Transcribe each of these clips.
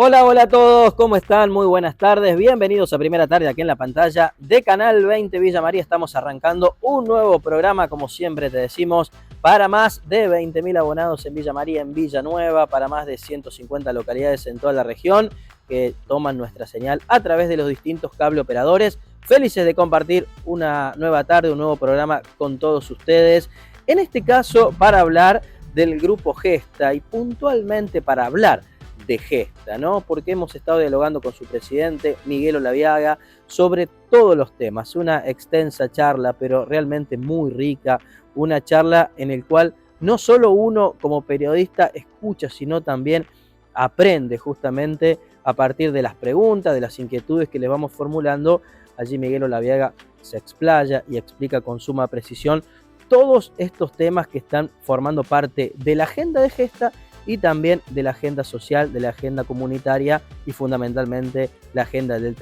Hola, hola a todos, ¿cómo están? Muy buenas tardes, bienvenidos a Primera Tarde aquí en la pantalla de Canal 20 Villa María. Estamos arrancando un nuevo programa, como siempre te decimos, para más de 20.000 abonados en Villa María, en Villanueva, para más de 150 localidades en toda la región que toman nuestra señal a través de los distintos cable operadores. Felices de compartir una nueva tarde, un nuevo programa con todos ustedes. En este caso, para hablar del Grupo Gesta y puntualmente para hablar de Gesta, ¿no? Porque hemos estado dialogando con su presidente, Miguel Olaviaga, sobre todos los temas. Una extensa charla, pero realmente muy rica. Una charla en la cual no solo uno como periodista escucha, sino también aprende justamente a partir de las preguntas, de las inquietudes que le vamos formulando. Allí Miguel Olaviaga se explaya y explica con suma precisión todos estos temas que están formando parte de la agenda de Gesta y también de la agenda social, de la agenda comunitaria y fundamentalmente la agenda del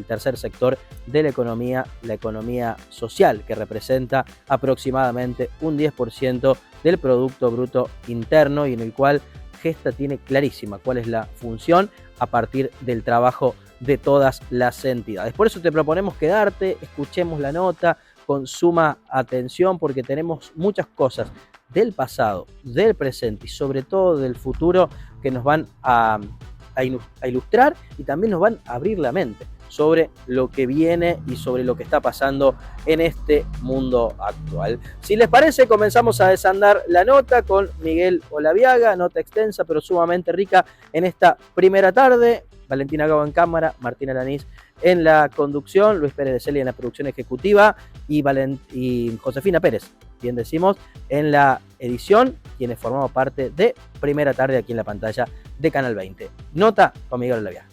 tercer sector de la economía social, que representa aproximadamente un 10% del Producto Bruto Interno y en el cual Gesta tiene clarísima cuál es la función a partir del trabajo de todas las entidades. Por eso te proponemos quedarte, escuchemos la nota con suma atención porque tenemos muchas cosas del pasado, del presente y sobre todo del futuro que nos van a ilustrar y también nos van a abrir la mente sobre lo que viene y sobre lo que está pasando en este mundo actual. Si les parece, comenzamos a desandar la nota con Miguel Olaviaga, nota extensa pero sumamente rica en esta primera tarde. Valentina Gabo en cámara, Martín Alanís en la conducción, Luis Pérez de Celia en la producción ejecutiva y Josefina Pérez, bien decimos, en la edición, quienes formamos parte de Primera Tarde aquí en la pantalla de Canal 20. Nota con Miguel Olaviaga.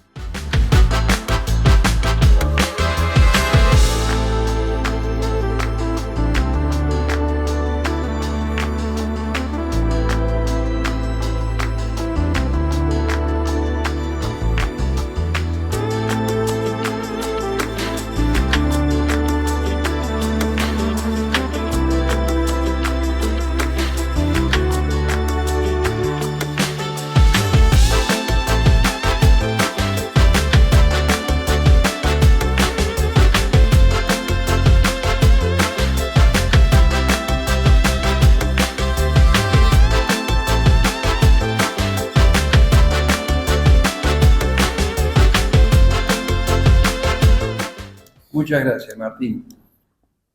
Muchas gracias, Martín.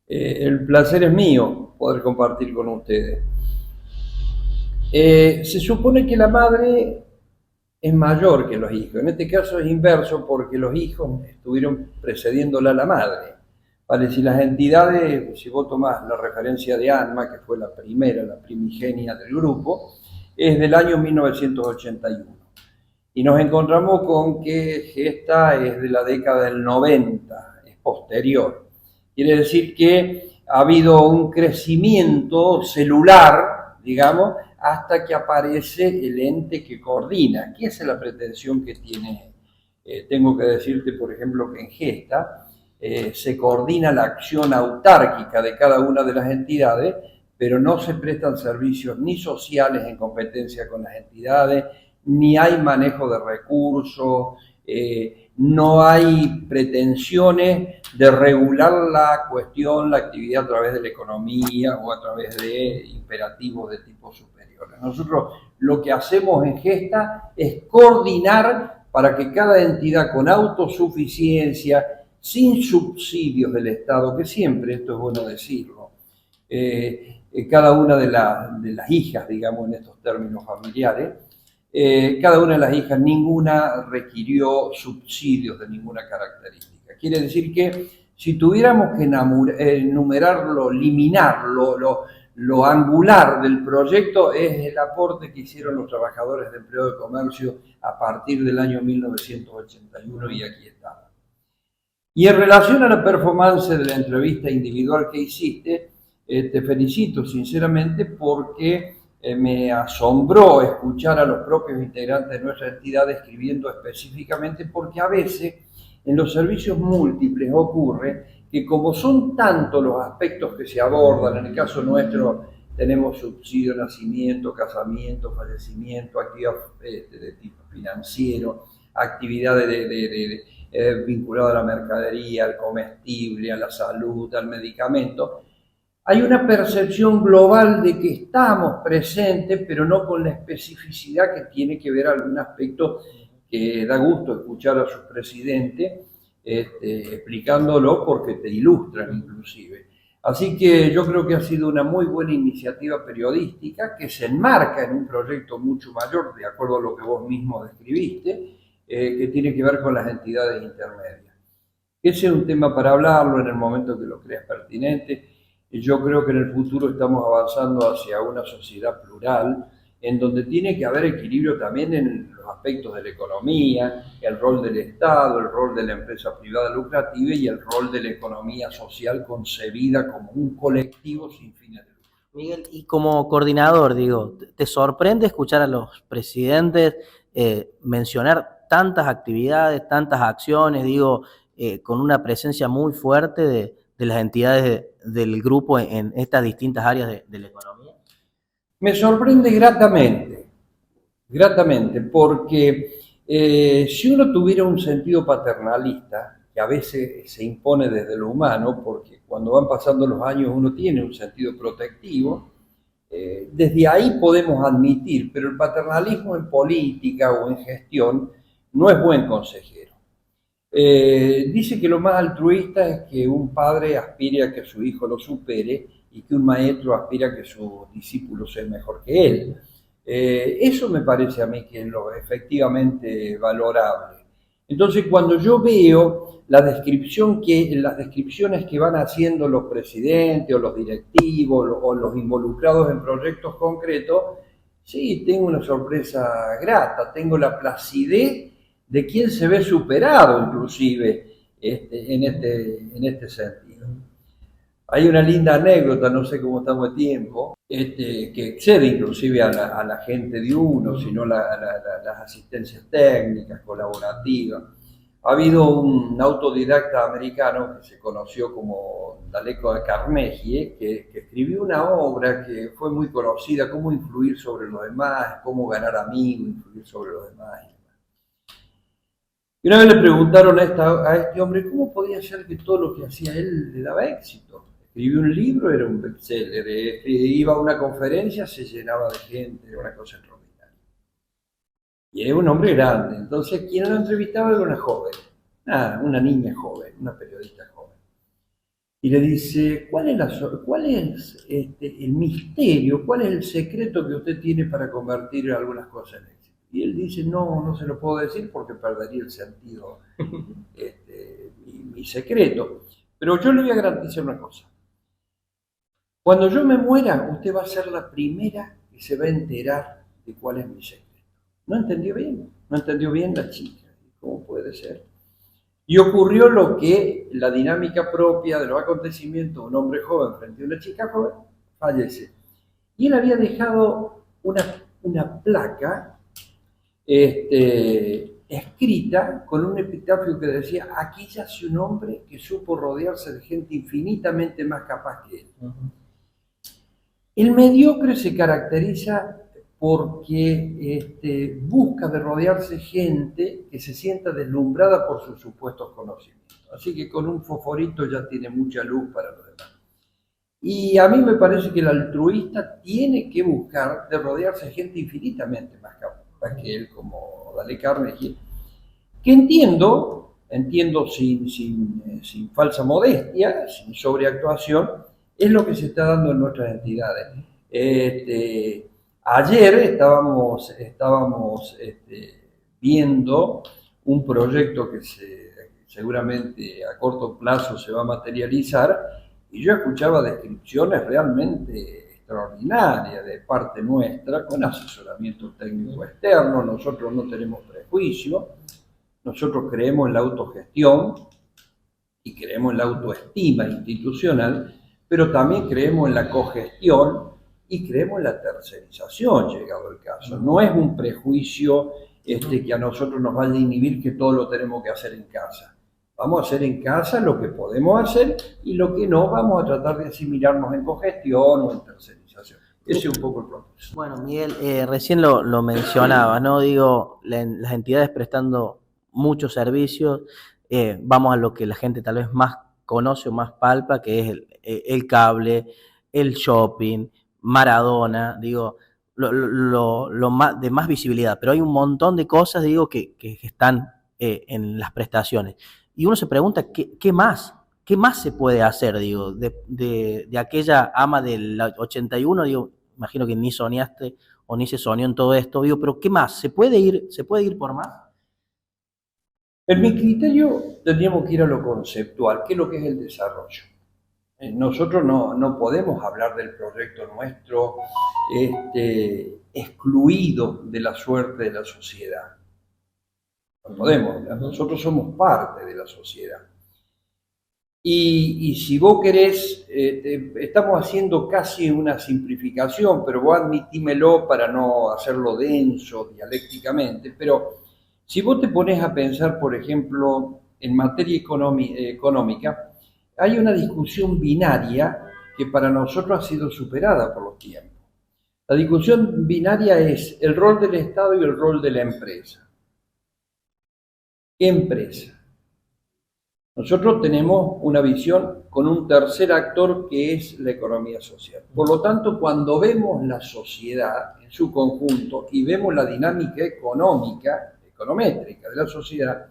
El placer es mío poder compartir con ustedes. Se supone que la madre es mayor que los hijos. En este caso es inverso porque los hijos estuvieron precediéndola a la madre. Vale, si las entidades, si vos tomás la referencia de ANMA, que fue la primera, la primigenia del grupo, es del año 1981. Y nos encontramos con que Gesta es de la década del 90. Posterior. Quiere decir que ha habido un crecimiento celular, digamos, hasta que aparece el ente que coordina. ¿Qué es la pretensión que tiene? Tengo que decirte, por ejemplo, que en Gesta se coordina la acción autárquica de cada una de las entidades, pero no se prestan servicios ni sociales en competencia con las entidades, ni hay manejo de recursos, no hay pretensiones de regular la cuestión, la actividad a través de la economía o a través de imperativos de tipo superior. Nosotros lo que hacemos en Gesta es coordinar para que cada entidad con autosuficiencia, sin subsidios del Estado, que siempre, esto es bueno decirlo, cada una de las hijas, digamos en estos términos familiares, cada una de las hijas, ninguna requirió subsidios de ninguna característica. Quiere decir que si tuviéramos que enumerarlo, eliminarlo, lo angular del proyecto es el aporte que hicieron los trabajadores de empleo de comercio a partir del año 1981 y aquí estamos. Y en relación a la performance de la entrevista individual que hiciste, te felicito sinceramente porque me asombró escuchar a los propios integrantes de nuestra entidad escribiendo específicamente porque a veces en los servicios múltiples ocurre que como son tantos los aspectos que se abordan, en el caso nuestro tenemos subsidio, nacimiento, casamiento, fallecimiento, actividad de tipo financiero, actividades vinculadas a la mercadería, al comestible, a la salud, al medicamento, hay una percepción global de que estamos presentes, pero no con la especificidad que tiene que ver algún aspecto que da gusto escuchar a su presidente explicándolo porque te ilustran inclusive. Así que yo creo que ha sido una muy buena iniciativa periodística que se enmarca en un proyecto mucho mayor, de acuerdo a lo que vos mismo describiste, que tiene que ver con las entidades intermedias. Ese es un tema para hablarlo en el momento que lo creas pertinente. Yo creo que en el futuro estamos avanzando hacia una sociedad plural, en donde tiene que haber equilibrio también en los aspectos de la economía, el rol del Estado, el rol de la empresa privada lucrativa y el rol de la economía social concebida como un colectivo sin fines de lucro. Miguel, y como coordinador, digo, ¿te sorprende escuchar a los presidentes mencionar tantas actividades, tantas acciones, digo, con una presencia muy fuerte de las entidades del grupo en estas distintas áreas de la economía? Me sorprende gratamente, porque si uno tuviera un sentido paternalista, que a veces se impone desde lo humano, porque cuando van pasando los años uno tiene un sentido protectivo, desde ahí podemos admitir, pero el paternalismo en política o en gestión no es buen consejero. Dice que lo más altruista es que un padre aspire a que su hijo lo supere y que un maestro aspira a que su discípulo sea mejor que él. Eso me parece a mí que es lo efectivamente valorable. Entonces, cuando yo veo las descripciones que van haciendo los presidentes o los directivos o los involucrados en proyectos concretos, sí, tengo una sorpresa grata, tengo la placidez de quien se ve superado inclusive en este sentido. Hay una linda anécdota, no sé cómo estamos de tiempo, que excede inclusive a la gente de uno, sino las asistencias técnicas, colaborativas. Ha habido un autodidacta americano que se conoció como Daleco de Carnegie, que escribió una obra que fue muy conocida, cómo influir sobre los demás, cómo ganar amigos, influir sobre los demás. Y una vez le preguntaron a este hombre cómo podía ser que todo lo que hacía él le daba éxito. Escribió un libro, era un bestseller, iba a una conferencia, se llenaba de gente, era una cosa extraordinaria. Y era un hombre grande, entonces quien lo entrevistaba era una joven, una niña joven, una periodista joven. Y le dice, ¿cuál es el misterio, cuál es el secreto que usted tiene para convertir algunas cosas en éxito? Y él dice, no se lo puedo decir porque perdería el sentido, mi secreto. Pero yo le voy a garantizar una cosa. Cuando yo me muera, usted va a ser la primera que se va a enterar de cuál es mi secreto. No entendió bien la chica. ¿Cómo puede ser? Y ocurrió lo que la dinámica propia de los acontecimientos, un hombre joven frente a una chica joven, fallece. Y él había dejado una placa escrita con un epitafio que decía, aquí yace un hombre que supo rodearse de gente infinitamente más capaz que él. El mediocre se caracteriza porque busca de rodearse gente que se sienta deslumbrada por sus supuestos conocimientos. Así que con un fosforito ya tiene mucha luz para los demás. Y a mí me parece que el altruista tiene que buscar de rodearse de gente infinitamente más capaz que él, como Dale Carnegie, que entiendo sin falsa modestia, sin sobreactuación, es lo que se está dando en nuestras entidades. Ayer estábamos viendo un proyecto que seguramente a corto plazo se va a materializar, y yo escuchaba descripciones realmente extraordinarias de parte nuestra, con asesoramiento técnico externo. Nosotros no tenemos prejuicio, nosotros creemos en la autogestión y creemos en la autoestima institucional, pero también creemos en la cogestión y creemos en la tercerización, llegado el caso. No es un prejuicio que a nosotros nos vaya a inhibir que todo lo tenemos que hacer en casa. Vamos a hacer en casa lo que podemos hacer y lo que no, vamos a tratar de asimilarnos en cogestión o en tercerización. Ese es un poco el proceso. Bueno, Miguel, recién lo mencionaba, ¿no? Digo, las entidades prestando muchos servicios, vamos a lo que la gente tal vez más conoce o más palpa, que es el cable, el shopping, Maradona, digo, lo más, de más visibilidad, pero hay un montón de cosas, digo, que están en las prestaciones. Y uno se pregunta, ¿qué más? ¿Qué más se puede hacer, digo, de aquella ama del 81, digo, imagino que ni soñaste o ni se soñó en todo esto, digo, pero ¿qué más? Se puede ir por más? En mi criterio, tendríamos que ir a lo conceptual, qué es lo que es el desarrollo. Nosotros no podemos hablar del proyecto nuestro excluido de la suerte de la sociedad. No podemos, nosotros somos parte de la sociedad. Y si vos querés, estamos haciendo casi una simplificación, pero vos admitímelo para no hacerlo denso dialécticamente, pero si vos te pones a pensar, por ejemplo, en materia económica, hay una discusión binaria que para nosotros ha sido superada por los tiempos. La discusión binaria es el rol del Estado y el rol de la empresa. ¿Qué empresa? Nosotros tenemos una visión con un tercer actor que es la economía social. Por lo tanto, cuando vemos la sociedad en su conjunto y vemos la dinámica económica, econométrica de la sociedad,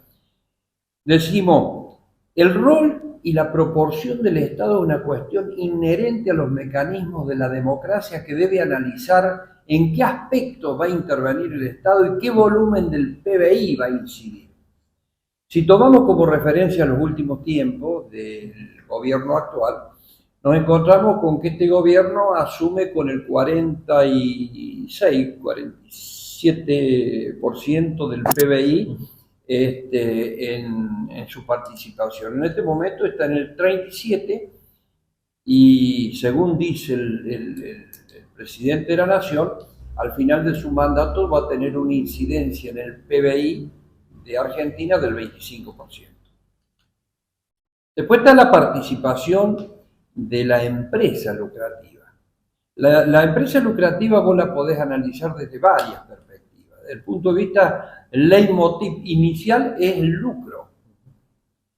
decimos, el rol y la proporción del Estado es una cuestión inherente a los mecanismos de la democracia que debe analizar en qué aspectos va a intervenir el Estado y qué volumen del PBI va a incidir. Si tomamos como referencia los últimos tiempos del gobierno actual, nos encontramos con que este gobierno asume con el 47% del PBI en su participación. En este momento está en el 37% y según dice el presidente de la Nación, al final de su mandato va a tener una incidencia en el PBI de Argentina del 25%. Después está la participación de la empresa lucrativa. La empresa lucrativa vos la podés analizar desde varias perspectivas. Desde el punto de vista, el leitmotiv inicial es el lucro.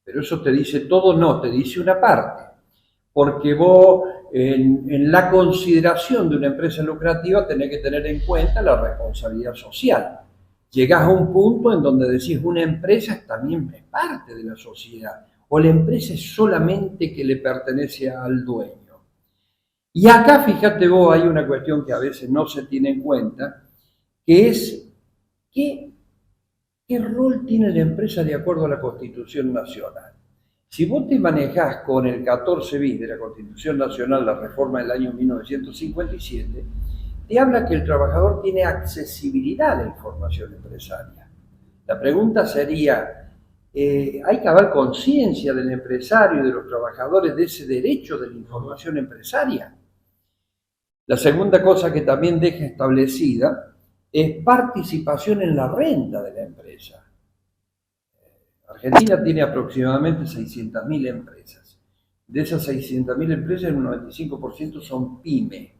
Pero eso te dice todo, no, te dice una parte. Porque vos, en la consideración de una empresa lucrativa, tenés que tener en cuenta la responsabilidad social. Llegás a un punto en donde decís, una empresa también es parte de la sociedad, o la empresa es solamente que le pertenece al dueño. Y acá, fíjate vos, hay una cuestión que a veces no se tiene en cuenta, que es qué rol tiene la empresa de acuerdo a la Constitución Nacional. Si vos te manejás con el 14 bis de la Constitución Nacional, la reforma del año 1957, te habla que el trabajador tiene accesibilidad a la información empresaria. La pregunta sería, ¿hay que haber conciencia del empresario y de los trabajadores de ese derecho de la información empresaria? La segunda cosa que también deja establecida es participación en la renta de la empresa. Argentina tiene aproximadamente 600.000 empresas. De esas 600.000 empresas, el 95% son pymes.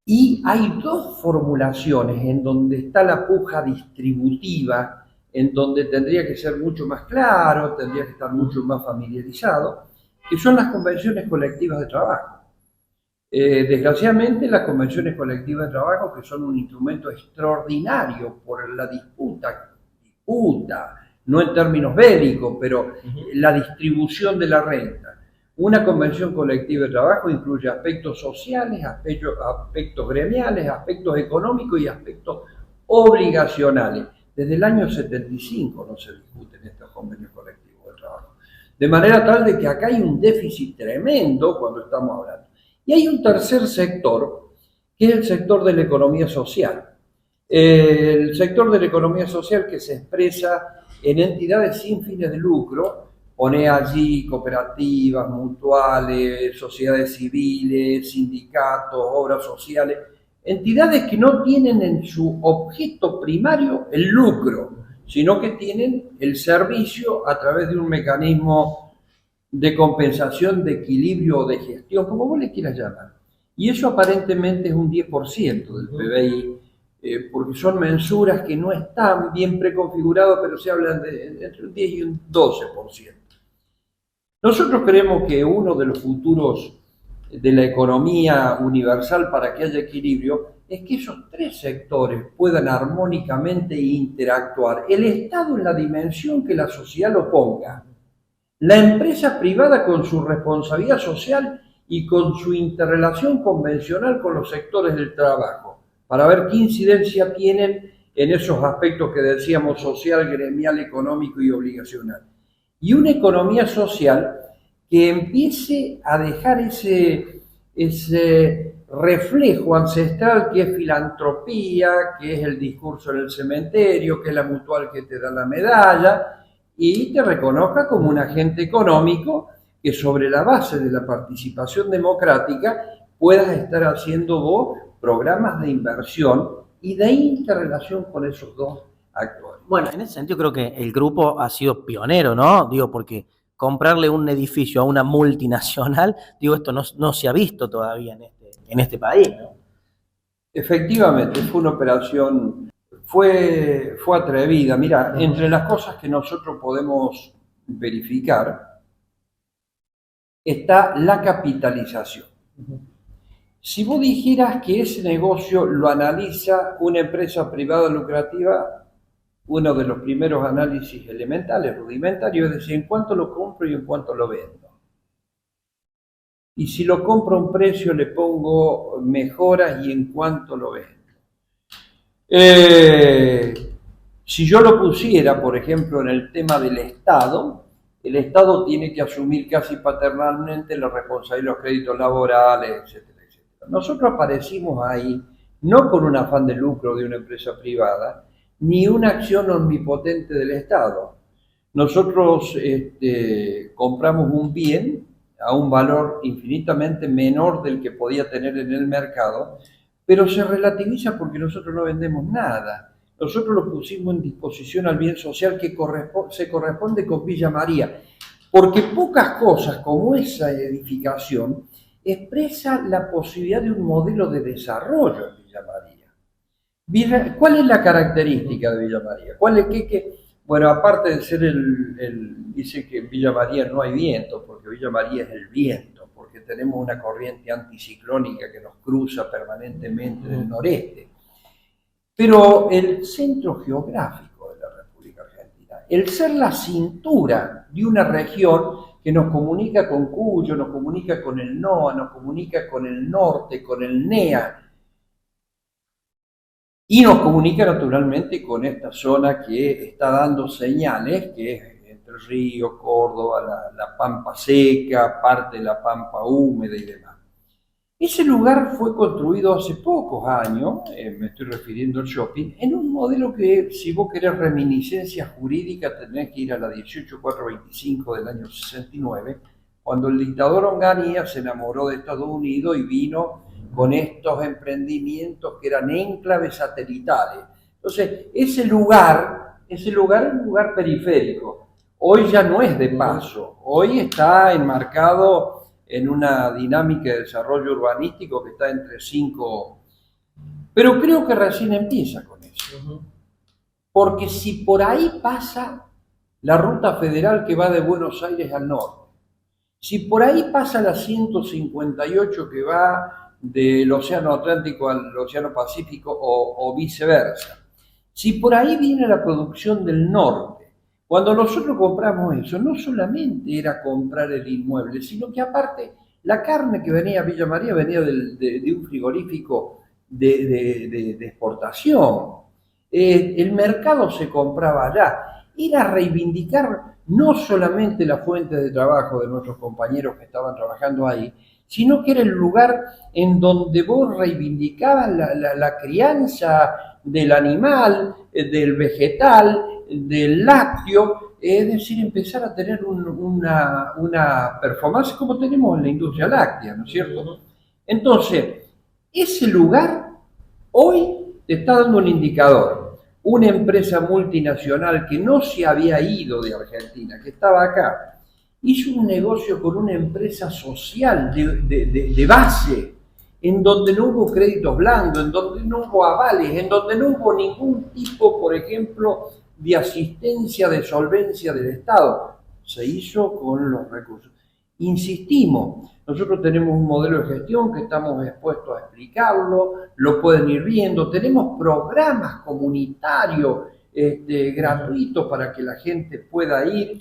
Y hay dos formulaciones en donde está la puja distributiva, en donde tendría que ser mucho más claro, tendría que estar mucho más familiarizado, que son las convenciones colectivas de trabajo. Desgraciadamente, las convenciones colectivas de trabajo, que son un instrumento extraordinario por la disputa, no en términos bélicos, pero la distribución de la renta. Una convención colectiva de trabajo incluye aspectos sociales, aspectos gremiales, aspectos económicos y aspectos obligacionales. Desde el año 75 no se discuten estos convenios colectivos de trabajo. De manera tal de que acá hay un déficit tremendo cuando estamos hablando. Y hay un tercer sector, que es el sector de la economía social. El sector de la economía social que se expresa en entidades sin fines de lucro, pone allí cooperativas, mutuales, sociedades civiles, sindicatos, obras sociales, entidades que no tienen en su objeto primario el lucro, sino que tienen el servicio a través de un mecanismo de compensación, de equilibrio o de gestión, como vos le quieras llamar. Y eso aparentemente es un 10% del PBI porque son mensuras que no están bien preconfiguradas, pero se hablan de entre un 10 y un 12%. Nosotros creemos que uno de los futuros de la economía universal para que haya equilibrio es que esos tres sectores puedan armónicamente interactuar. El Estado en la dimensión que la sociedad lo ponga, la empresa privada con su responsabilidad social y con su interrelación convencional con los sectores del trabajo, para ver qué incidencia tienen en esos aspectos que decíamos social, gremial, económico y obligacional. Y una economía social que empiece a dejar ese reflejo ancestral que es filantropía, que es el discurso en el cementerio, que es la mutual que te da la medalla, y te reconozca como un agente económico que sobre la base de la participación democrática puedas estar haciendo vos programas de inversión y de interrelación con esos dos actores. Bueno, en ese sentido creo que el grupo ha sido pionero, ¿no? Digo, porque comprarle un edificio a una multinacional, digo, esto no se ha visto todavía en este país, ¿no? Efectivamente, fue una operación, fue atrevida. Mira, entre las cosas que nosotros podemos verificar está la capitalización. Si vos dijeras que ese negocio lo analiza una empresa privada lucrativa, uno de los primeros análisis elementales, rudimentarios, es decir, en cuánto lo compro y en cuánto lo vendo. Y si lo compro a un precio, le pongo mejoras y en cuánto lo vendo. Si yo lo pusiera, por ejemplo, en el tema del Estado, el Estado tiene que asumir casi paternalmente la responsabilidad de los créditos laborales, etcétera, etcétera. Nosotros aparecimos ahí no con un afán de lucro de una empresa privada, ni una acción omnipotente del Estado. Nosotros compramos un bien a un valor infinitamente menor del que podía tener en el mercado, pero se relativiza porque nosotros no vendemos nada. Nosotros lo pusimos en disposición al bien social que se corresponde con Villa María, porque pocas cosas como esa edificación expresa la posibilidad de un modelo de desarrollo en Villa María. ¿Cuál es la característica de Villa María? Bueno, aparte de ser dice que en Villa María no hay viento, porque Villa María es el viento, porque tenemos una corriente anticiclónica que nos cruza permanentemente del noreste. Pero el centro geográfico de la República Argentina, el ser la cintura de una región que nos comunica con Cuyo, nos comunica con el NOA, nos comunica con el norte, con el NEA, y nos comunica naturalmente con esta zona que está dando señales, que es Entre Ríos, Córdoba, la Pampa Seca, parte de la Pampa Húmeda y demás. Ese lugar fue construido hace pocos años, me estoy refiriendo al shopping, en un modelo que, si vos querés reminiscencia jurídica, tenés que ir a la 18425 del año 69, cuando el dictador Onganía se enamoró de Estados Unidos y vino con estos emprendimientos que eran enclaves satelitales. Entonces, ese lugar es un lugar periférico. Hoy ya no es de paso, hoy está enmarcado en una dinámica de desarrollo urbanístico que está entre 5... Pero creo que recién empieza con eso. Porque si por ahí pasa la ruta federal que va de Buenos Aires al norte, si por ahí pasa la 158 que va del Océano Atlántico al Océano Pacífico o viceversa, si por ahí viene la producción del norte, cuando nosotros compramos eso, no solamente era comprar el inmueble, sino que aparte la carne que venía a Villa María venía de un frigorífico de exportación. El mercado se compraba allá. Era reivindicar no solamente la fuente de trabajo de nuestros compañeros que estaban trabajando ahí, sino que era el lugar en donde vos reivindicabas la crianza del animal, del vegetal, del lácteo, es decir, empezar a tener una performance como tenemos en la industria láctea, ¿no es cierto? Entonces, ese lugar hoy te está dando un indicador. Una empresa multinacional que no se había ido de Argentina, que estaba acá, hizo un negocio con una empresa social de base, en donde no hubo créditos blandos, en donde no hubo avales, en donde no hubo ningún tipo, por ejemplo, de asistencia, de solvencia del Estado. Se hizo con los recursos. Insistimos, nosotros tenemos un modelo de gestión que estamos expuestos a explicarlo, lo pueden ir viendo, tenemos programas comunitarios gratuitos para que la gente pueda ir,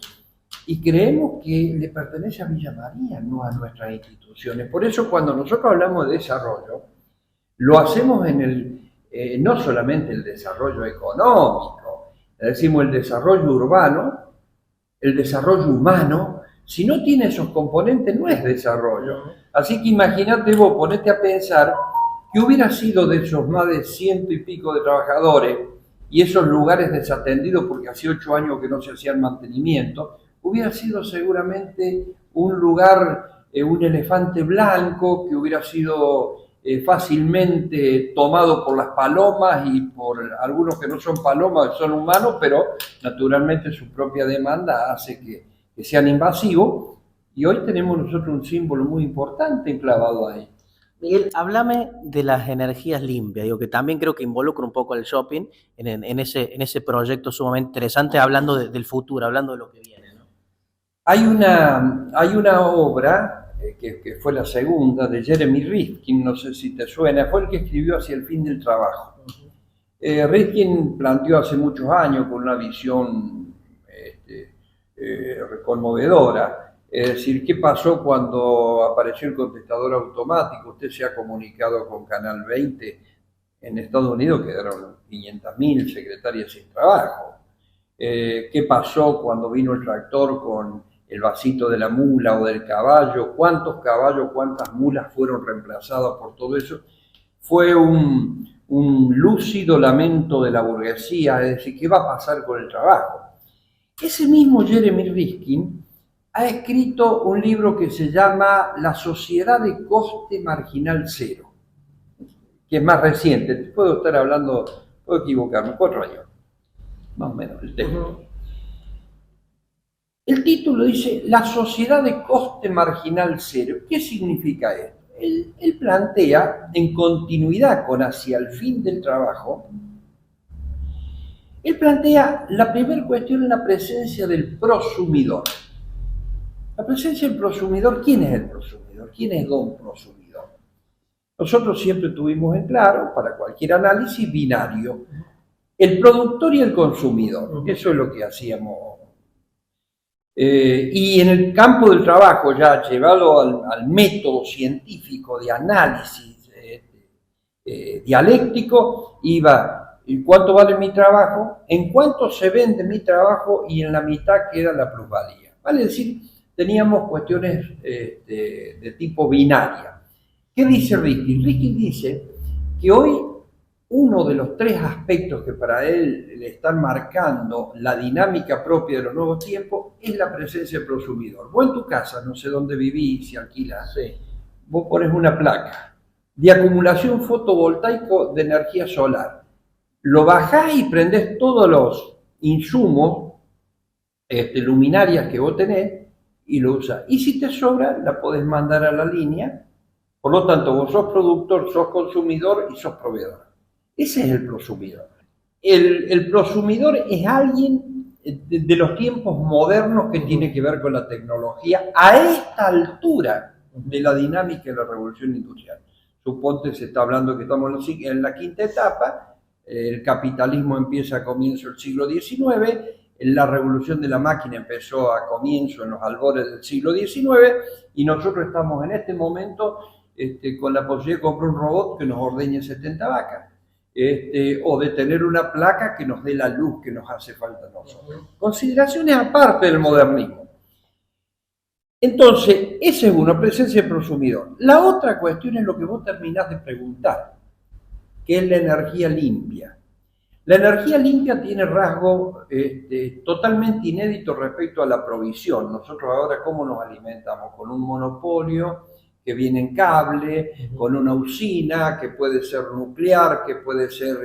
y creemos que le pertenece a Villa María, no a nuestras instituciones. Por eso cuando nosotros hablamos de desarrollo, lo hacemos no solamente el desarrollo económico, decimos el desarrollo urbano, el desarrollo humano. Si no tiene esos componentes, no es desarrollo. Así que imagínate vos, ponete a pensar que hubiera sido de esos más de 100 y pico de trabajadores y esos lugares desatendidos porque hace 8 años que no se hacían mantenimiento, hubiera sido seguramente un lugar, un elefante blanco que hubiera sido fácilmente tomado por las palomas y por algunos que no son palomas, son humanos, pero naturalmente su propia demanda hace que sean invasivos, y hoy tenemos nosotros un símbolo muy importante enclavado ahí. Miguel, háblame de las energías limpias, digo que también creo que involucra un poco el shopping en ese proyecto sumamente interesante, hablando del futuro, hablando de lo que viene, ¿no? Hay una obra que fue la segunda, de Jeremy Rifkin, no sé si te suena, fue el que escribió Hacia el fin del trabajo. Rifkin planteó hace muchos años con una visión conmovedora, es decir, ¿qué pasó cuando apareció el contestador automático? Usted se ha comunicado con Canal 20, en Estados Unidos quedaron 500.000 secretarias sin trabajo. ¿Qué pasó cuando vino el tractor con el vasito de la mula o del caballo? ¿Cuántos caballos, cuántas mulas fueron reemplazadas por todo eso? Fue un lúcido lamento de la burguesía, es decir, ¿qué va a pasar con el trabajo? Ese mismo Jeremy Rifkin ha escrito un libro que se llama La sociedad de coste marginal cero, que es más reciente, puedo estar hablando, puedo equivocarme, 4 años, más o menos el texto. El título dice La sociedad de coste marginal cero. ¿Qué significa esto? Él plantea, en continuidad con Hacia el fin del trabajo, él plantea la primera cuestión en la presencia del prosumidor. La presencia del prosumidor, ¿quién es el prosumidor? ¿Quién es don prosumidor? Nosotros siempre tuvimos en claro, para cualquier análisis, binario, el productor y el consumidor. Eso es lo que hacíamos. Y en el campo del trabajo, ya llevado al método científico de análisis dialéctico, iba ¿en cuánto vale mi trabajo? ¿En cuánto se vende mi trabajo? Y en la mitad queda la plusvalía. Vale decir, teníamos cuestiones de tipo binaria. ¿Qué dice Rifkin? Rifkin dice que hoy uno de los 3 aspectos que para él le están marcando la dinámica propia de los nuevos tiempos es la presencia del prosumidor. Vos en tu casa, no sé dónde vivís, si alquilás, vos pones una placa de acumulación fotovoltaico de energía solar. Lo bajás y prendés todos los insumos, luminarias que vos tenés, y lo usás. Y si te sobra, la podés mandar a la línea. Por lo tanto, vos sos productor, sos consumidor y sos proveedor. Ese es el prosumidor. El prosumidor es alguien de los tiempos modernos que tiene que ver con la tecnología a esta altura de la dinámica de la revolución industrial. Suponte, se está hablando que estamos en la 5ª etapa. El capitalismo empieza a comienzo del siglo XIX, la revolución de la máquina empezó a comienzo en los albores del siglo XIX, y nosotros estamos en este momento con la posibilidad de comprar un robot que nos ordeñe 70 vacas, o de tener una placa que nos dé la luz que nos hace falta a nosotros. Consideraciones aparte del modernismo. Entonces, esa es una presencia del prosumidor. La otra cuestión es lo que vos terminás de preguntar, que es la energía limpia. La energía limpia tiene rasgos totalmente inéditos respecto a la provisión. Nosotros ahora, ¿cómo nos alimentamos? Con un monopolio que viene en cable, con una usina que puede ser nuclear, que puede ser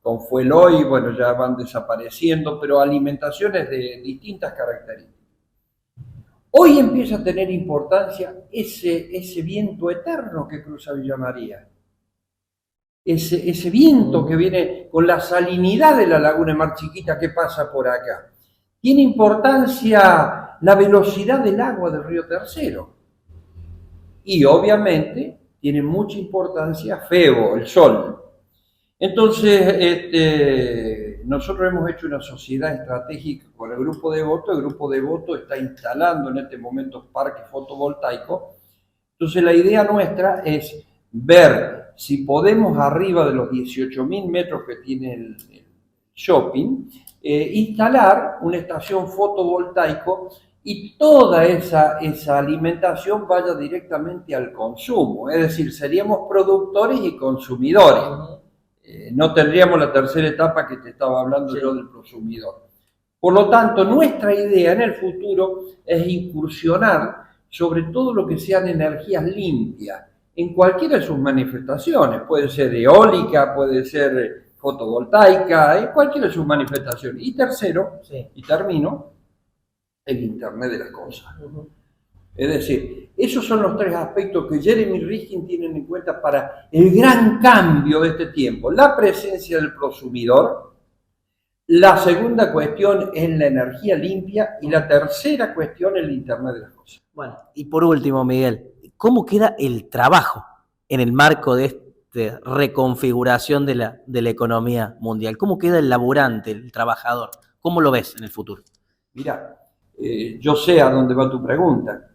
con fuel oil, bueno, ya van desapareciendo, pero alimentaciones de distintas características. Hoy empieza a tener importancia ese viento eterno que cruza Villa María. Ese viento que viene con la salinidad de la laguna de Mar Chiquita que pasa por acá. Tiene importancia la velocidad del agua del río Tercero. Y obviamente tiene mucha importancia Febo, el sol. Entonces, nosotros hemos hecho una sociedad estratégica con el Grupo Devoto. El Grupo Devoto está instalando en este momento parques fotovoltaicos. Entonces, la idea nuestra es ver si podemos, arriba de los 18.000 metros que tiene el shopping, instalar una estación fotovoltaico y toda esa alimentación vaya directamente al consumo. Es decir, seríamos productores y consumidores. No tendríamos la tercera etapa que te estaba hablando yo del prosumidor. Por lo tanto, nuestra idea en el futuro es incursionar sobre todo lo que sean energías limpias, en cualquiera de sus manifestaciones. Puede ser eólica, puede ser fotovoltaica, en cualquiera de sus manifestaciones. Y tercero, y termino, el Internet de las cosas. Es decir, esos son los tres aspectos que Jeremy Rifkin tiene en cuenta para el gran cambio de este tiempo. La presencia del prosumidor, la segunda cuestión es la energía limpia y la tercera cuestión es el Internet de las cosas. Bueno, y por último, Miguel, ¿cómo queda el trabajo en el marco de esta reconfiguración de la economía mundial? ¿Cómo queda el laburante, el trabajador? ¿Cómo lo ves en el futuro? Mira, yo sé a dónde va tu pregunta.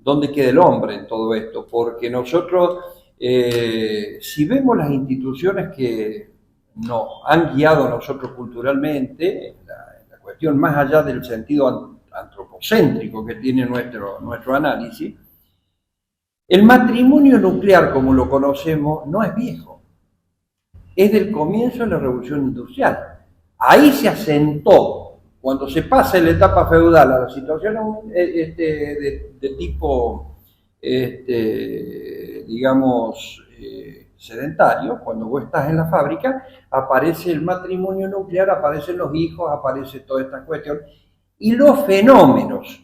¿Dónde queda el hombre en todo esto? Porque nosotros, si vemos las instituciones que nos han guiado a nosotros culturalmente, la cuestión más allá del sentido antropocéntrico que tiene nuestro análisis, el matrimonio nuclear como lo conocemos no es viejo, es del comienzo de la Revolución Industrial. Ahí se asentó. Cuando se pasa en la etapa feudal a la situación de tipo, digamos, sedentario, cuando vos estás en la fábrica, aparece el matrimonio nuclear, aparecen los hijos, aparece toda esta cuestión. Y los fenómenos.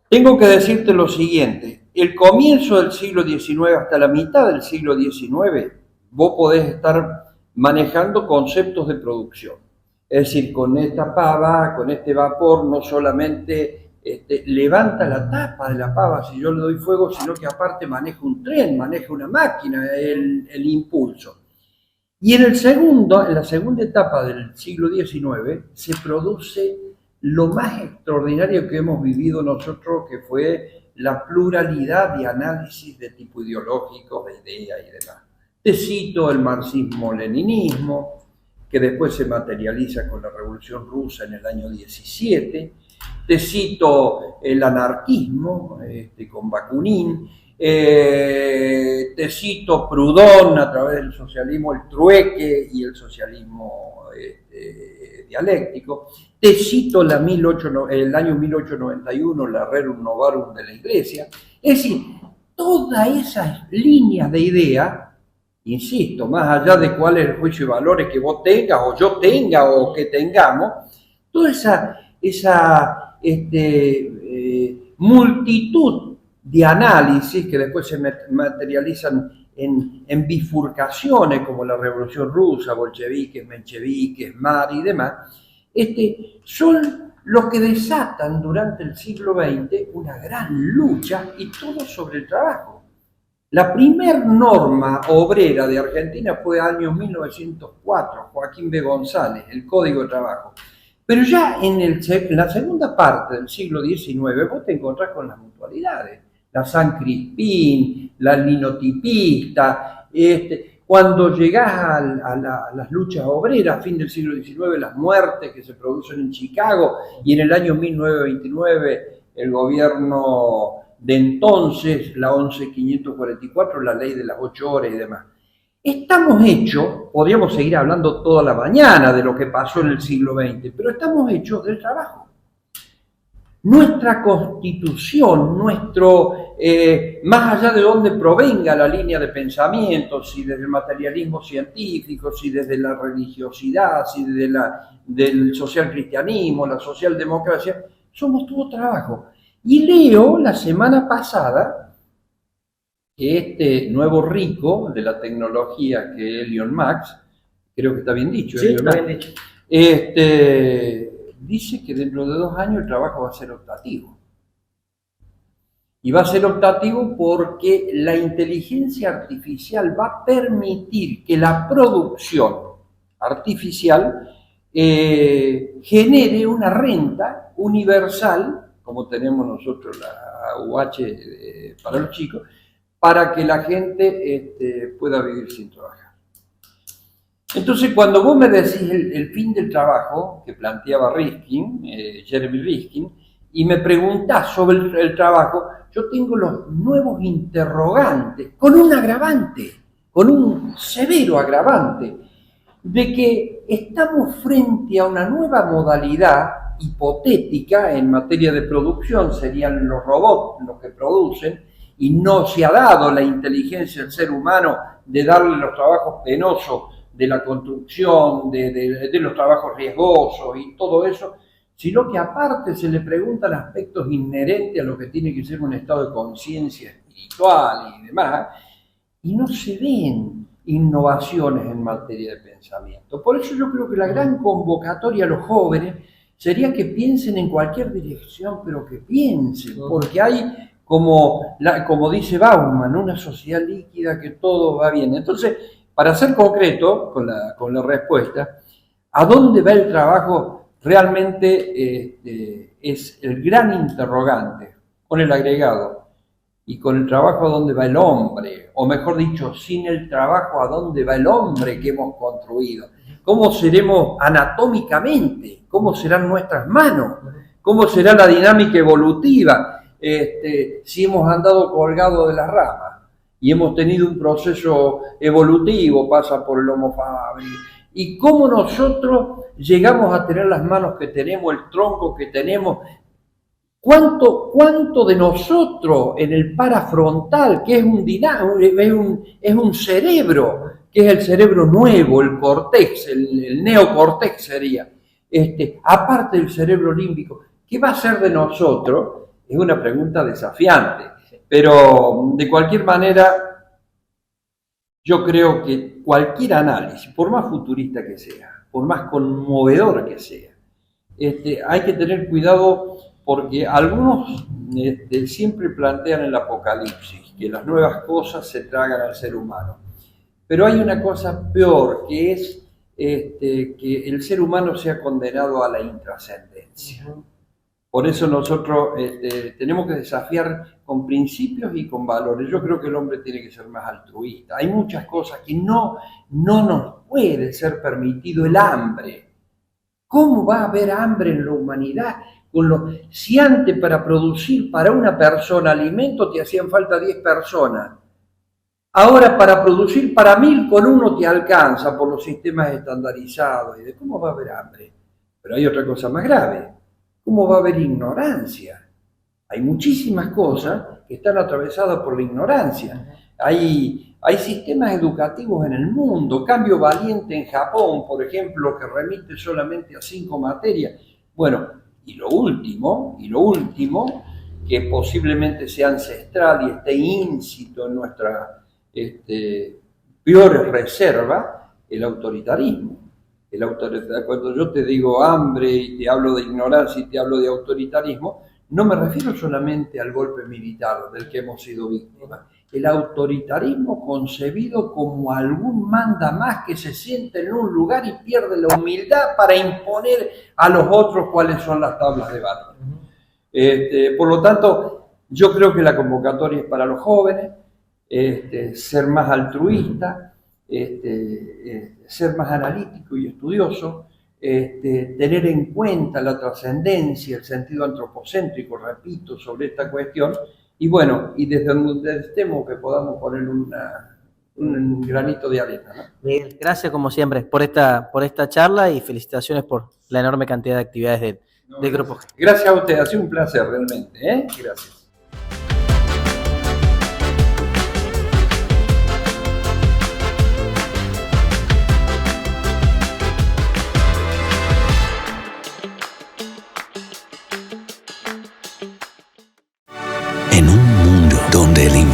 Tengo que decirte lo siguiente, el comienzo del siglo XIX hasta la mitad del siglo XIX, vos podés estar manejando conceptos de producción. Es decir, con esta pava, con este vapor, no solamente levanta la tapa de la pava si yo le doy fuego, sino que aparte maneja un tren, maneja una máquina, el impulso. Y en la segunda etapa del siglo XIX, se produce lo más extraordinario que hemos vivido nosotros, que fue la pluralidad de análisis de tipo ideológico, de ideas y demás. Te cito el marxismo-leninismo, que después se materializa con la Revolución Rusa en el año 17. Te cito el anarquismo con Bakunin. Te cito Proudhon a través del socialismo, el trueque y el socialismo dialéctico. Te cito el año 1891, la Rerum Novarum de la Iglesia. Es decir, todas esas líneas de ideas, insisto, más allá de cuál es el juicio de valores que vos tengas o yo tenga o que tengamos, toda esa multitud de análisis que después se materializan en bifurcaciones como la Revolución Rusa, bolcheviques, mencheviques, Mari y demás, son los que desatan durante el siglo XX una gran lucha y todo sobre el trabajo. La primer norma obrera de Argentina fue año 1904, Joaquín B. González, el Código de Trabajo. Pero ya en la segunda parte del siglo XIX vos te encontrás con las mutualidades, la San Crispín, la linotipista, cuando llegás a las luchas obreras, fin del siglo XIX, las muertes que se producen en Chicago, y en el año 1929 el gobierno de entonces, la 11.544, la ley de las 8 horas y demás. Estamos hechos, podríamos seguir hablando toda la mañana de lo que pasó en el siglo XX, pero estamos hechos del trabajo. Nuestra constitución, más allá de donde provenga la línea de pensamiento, si desde el materialismo científico, si desde la religiosidad, si desde del social cristianismo, la socialdemocracia, somos todo trabajo. Y leo la semana pasada que este nuevo rico de la tecnología que es Elon Musk, creo que está bien dicho, Sí, está bien dicho. Dice que dentro de 2 años el trabajo va a ser optativo. Y va a ser optativo porque la inteligencia artificial va a permitir que la producción artificial genere una renta universal, como tenemos nosotros la UH para los chicos, para que la gente pueda vivir sin trabajar. Entonces, cuando vos me decís el fin del trabajo, que planteaba Rifkin, Jeremy Rifkin, y me preguntás sobre el trabajo, yo tengo los nuevos interrogantes, con un agravante, con un severo agravante, de que estamos frente a una nueva modalidad hipotética en materia de producción, serían los robots los que producen, y no se ha dado la inteligencia al ser humano de darle los trabajos penosos de la construcción, de los trabajos riesgosos y todo eso, sino que aparte se le preguntan aspectos inherentes a lo que tiene que ser un estado de conciencia espiritual y demás, y no se ven innovaciones en materia de pensamiento. Por eso yo creo que la gran convocatoria a los jóvenes sería que piensen en cualquier dirección, pero que piensen, porque hay, como dice Bauman, una sociedad líquida que todo va bien. Entonces, para ser concreto con la respuesta, ¿a dónde va el trabajo? Realmente es el gran interrogante, con el agregado, y con el trabajo a dónde va el hombre, o mejor dicho, sin el trabajo a dónde va el hombre que hemos construido. ¿Cómo seremos anatómicamente? ¿Cómo serán nuestras manos? ¿Cómo será la dinámica evolutiva? Si hemos andado colgados de las ramas y hemos tenido un proceso evolutivo, pasa por el Homo fabric, y cómo nosotros llegamos a tener las manos que tenemos, el tronco que tenemos. ¿Cuánto de nosotros en el parafrontal, que es un cerebro, que es el cerebro nuevo, el cortex, el neocortex sería, aparte del cerebro límbico, ¿qué va a ser de nosotros? Es una pregunta desafiante, pero de cualquier manera yo creo que cualquier análisis, por más futurista que sea, por más conmovedor que sea, hay que tener cuidado porque algunos siempre plantean el apocalipsis, que las nuevas cosas se tragan al ser humano. Pero hay una cosa peor, que es que el ser humano sea condenado a la intrascendencia. Por eso nosotros tenemos que desafiar con principios y con valores. Yo creo que el hombre tiene que ser más altruista. Hay muchas cosas que no nos puede ser permitido. El hambre. ¿Cómo va a haber hambre en la humanidad? Si antes para producir para una persona alimento te hacían falta 10 personas. Ahora para producir para 1000 con uno te alcanza por los sistemas estandarizados. ¿Cómo va a haber hambre? Pero hay otra cosa más grave. ¿Cómo va a haber ignorancia? Hay muchísimas cosas que están atravesadas por la ignorancia. Hay sistemas educativos en el mundo. Cambio Valiente en Japón, por ejemplo, que remite solamente a 5 materias. Bueno, y lo último, que posiblemente sea ancestral y esté íncito en nuestra peor reserva, el autoritarismo. Cuando yo te digo hambre y te hablo de ignorancia y te hablo de autoritarismo, no me refiero solamente al golpe militar del que hemos sido víctimas. El autoritarismo concebido como algún mandamás que se siente en un lugar y pierde la humildad para imponer a los otros cuáles son las tablas de valor. Por lo tanto, yo creo que la convocatoria es para los jóvenes, ser más altruista, ser más analítico y estudioso, tener en cuenta la trascendencia, el sentido antropocéntrico, repito, sobre esta cuestión, y bueno, y desde donde estemos que podamos poner un granito de arena, ¿no? Miguel, gracias como siempre por esta charla y felicitaciones por la enorme cantidad de actividades del Grupo G. Gracias a usted, ha sido un placer realmente, Gracias.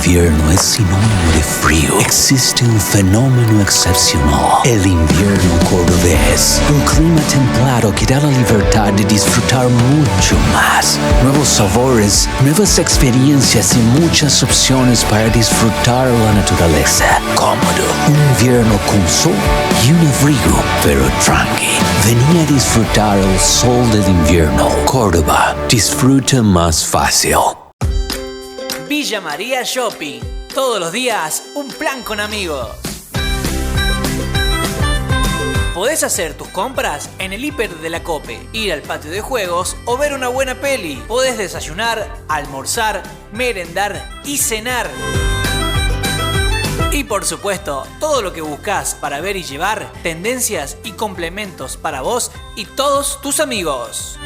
invierno es sinónimo de frío, existe un fenómeno excepcional, el invierno cordobés. Un clima templado que da la libertad de disfrutar mucho más. Nuevos sabores, nuevas experiencias y muchas opciones para disfrutar la naturaleza. Cómodo, un invierno con sol y un abrigo, pero tranqui. Vení a disfrutar el sol del invierno. Córdoba, disfruta más fácil. Villa María Shopping. Todos los días, un plan con amigos. Podés hacer tus compras en el hiper de la Cope, ir al patio de juegos o ver una buena peli. Podés desayunar, almorzar, merendar y cenar. Y por supuesto, todo lo que buscas para ver y llevar, tendencias y complementos para vos y todos tus amigos.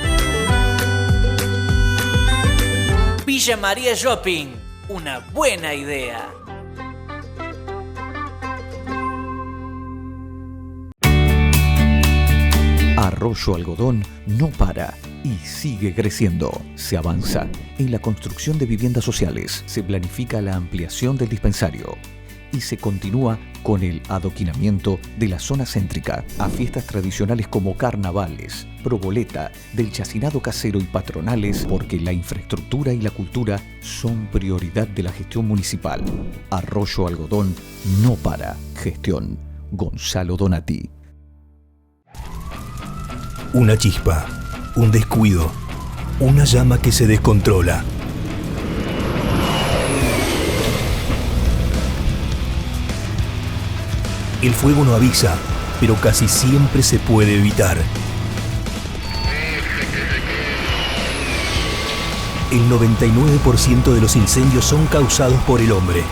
Villa María Shopping, una buena idea. Arroyo Algodón no para y sigue creciendo. Se avanza en la construcción de viviendas sociales, se planifica la ampliación del dispensario y se continúa con el adoquinamiento de la zona céntrica a fiestas tradicionales como carnavales, proboleta, del chacinado casero y patronales, porque la infraestructura y la cultura son prioridad de la gestión municipal. Arroyo Algodón no para. Gestión Gonzalo Donati. Una chispa, un descuido, una llama que se descontrola. El fuego no avisa, pero casi siempre se puede evitar. El 99% de los incendios son causados por el hombre.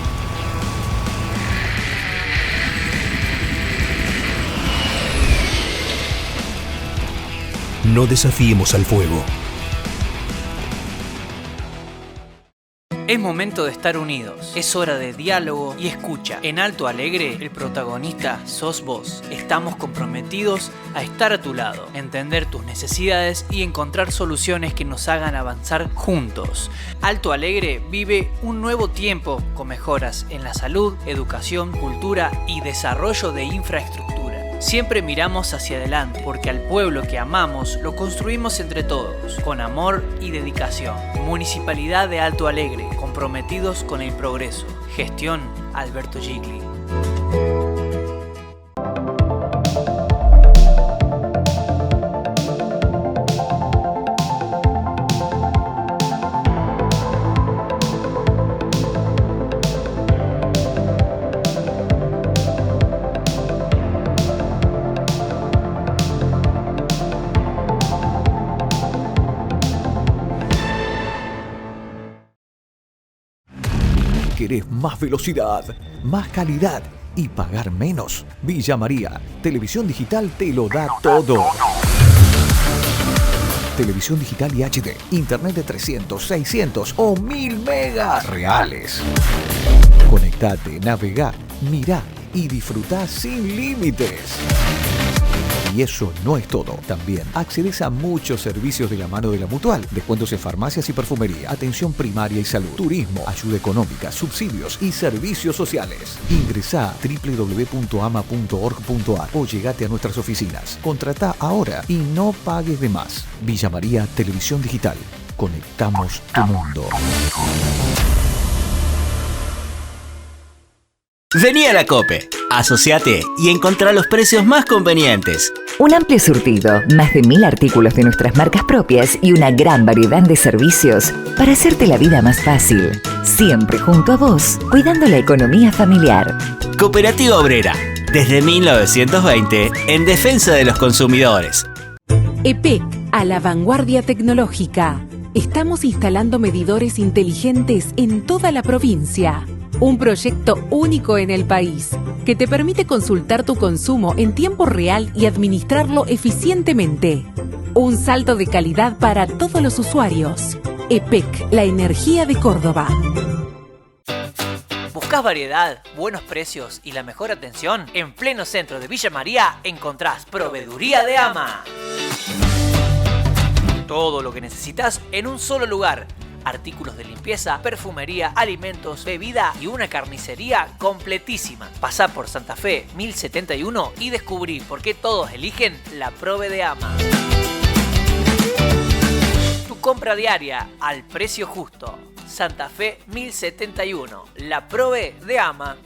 No desafiemos al fuego. Es momento de estar unidos. Es hora de diálogo y escucha. En Alto Alegre, el protagonista sos vos. Estamos comprometidos a estar a tu lado, entender tus necesidades y encontrar soluciones que nos hagan avanzar juntos. Alto Alegre vive un nuevo tiempo con mejoras en la salud, educación, cultura y desarrollo de infraestructura. Siempre miramos hacia adelante, porque al pueblo que amamos lo construimos entre todos, con amor y dedicación. Municipalidad de Alto Alegre, comprometidos con el progreso. Gestión Alberto Gigli. ¿Querés más velocidad, más calidad y pagar menos? Villa María, Televisión Digital te lo da todo. Televisión digital y HD, internet de 300, 600 o 1000 megas reales. Conectate, navegá, mirá y disfrutá sin límites. Y eso no es todo. También accedes a muchos servicios de la mano de la Mutual. Descuentos en farmacias y perfumería, atención primaria y salud, turismo, ayuda económica, subsidios y servicios sociales. Ingresá a www.ama.org.ar o llegate a nuestras oficinas. Contratá ahora y no pagues de más. Villa María Televisión Digital. Conectamos tu mundo. Vení a la Cope, asociate y encontrá los precios más convenientes. Un amplio surtido, más de 1000 artículos de nuestras marcas propias y una gran variedad de servicios para hacerte la vida más fácil. Siempre junto a vos, cuidando la economía familiar. Cooperativa Obrera, desde 1920, en defensa de los consumidores. EPEC, a la vanguardia tecnológica. Estamos instalando medidores inteligentes en toda la provincia. Un proyecto único en el país, que te permite consultar tu consumo en tiempo real y administrarlo eficientemente. Un salto de calidad para todos los usuarios. EPEC, la energía de Córdoba. ¿Buscás variedad, buenos precios y la mejor atención? En pleno centro de Villa María encontrás Proveeduría de Ama. Todo lo que necesitas en un solo lugar. artículos de limpieza, perfumería, alimentos, bebida y una carnicería completísima. Pasá por Santa Fe 1071 y descubrí por qué todos eligen la Prove de Ama. Tu compra diaria al precio justo. Santa Fe 1071, la Prove de Ama.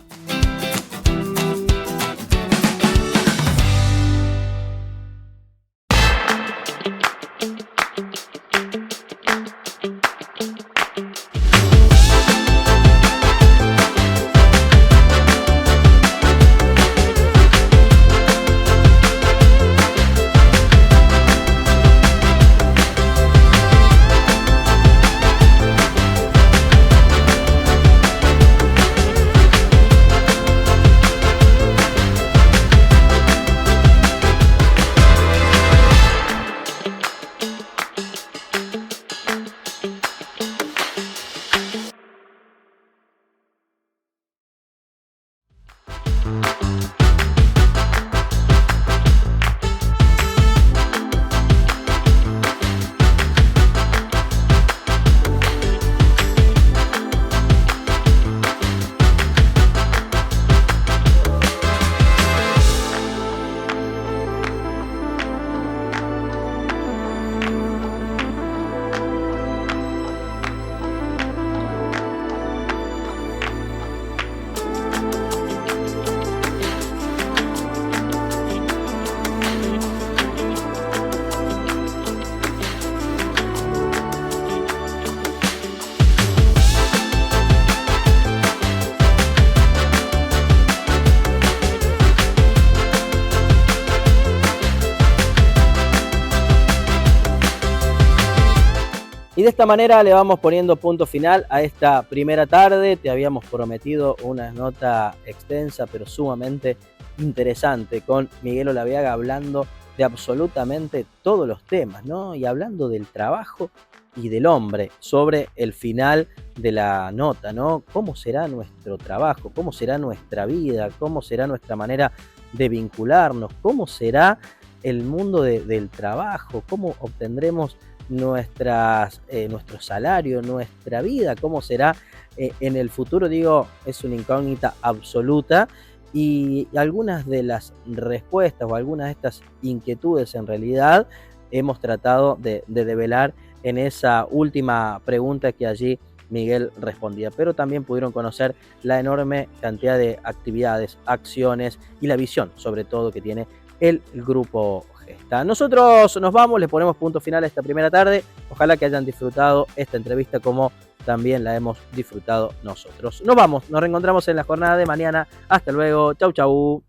Y de esta manera le vamos poniendo punto final a esta primera tarde. Te habíamos prometido una nota extensa pero sumamente interesante con Miguel Olaveaga hablando de absolutamente todos los temas, ¿no? Y hablando del trabajo y del hombre sobre el final de la nota, ¿no? ¿Cómo será nuestro trabajo? ¿Cómo será nuestra vida? ¿Cómo será nuestra manera de vincularnos? ¿Cómo será el mundo del trabajo? ¿Cómo obtendremos nuestro salario, nuestra vida? ¿Cómo será en el futuro? Digo, es una incógnita absoluta y algunas de las respuestas o algunas de estas inquietudes en realidad hemos tratado de develar en esa última pregunta que allí Miguel respondía, pero también pudieron conocer la enorme cantidad de actividades, acciones y la visión sobre todo que tiene el Grupo Gesta. Nosotros nos vamos, le ponemos punto final a esta primera tarde. Ojalá que hayan disfrutado esta entrevista como también la hemos disfrutado nosotros. Nos vamos, nos reencontramos en la jornada de mañana. Hasta luego, chau chau.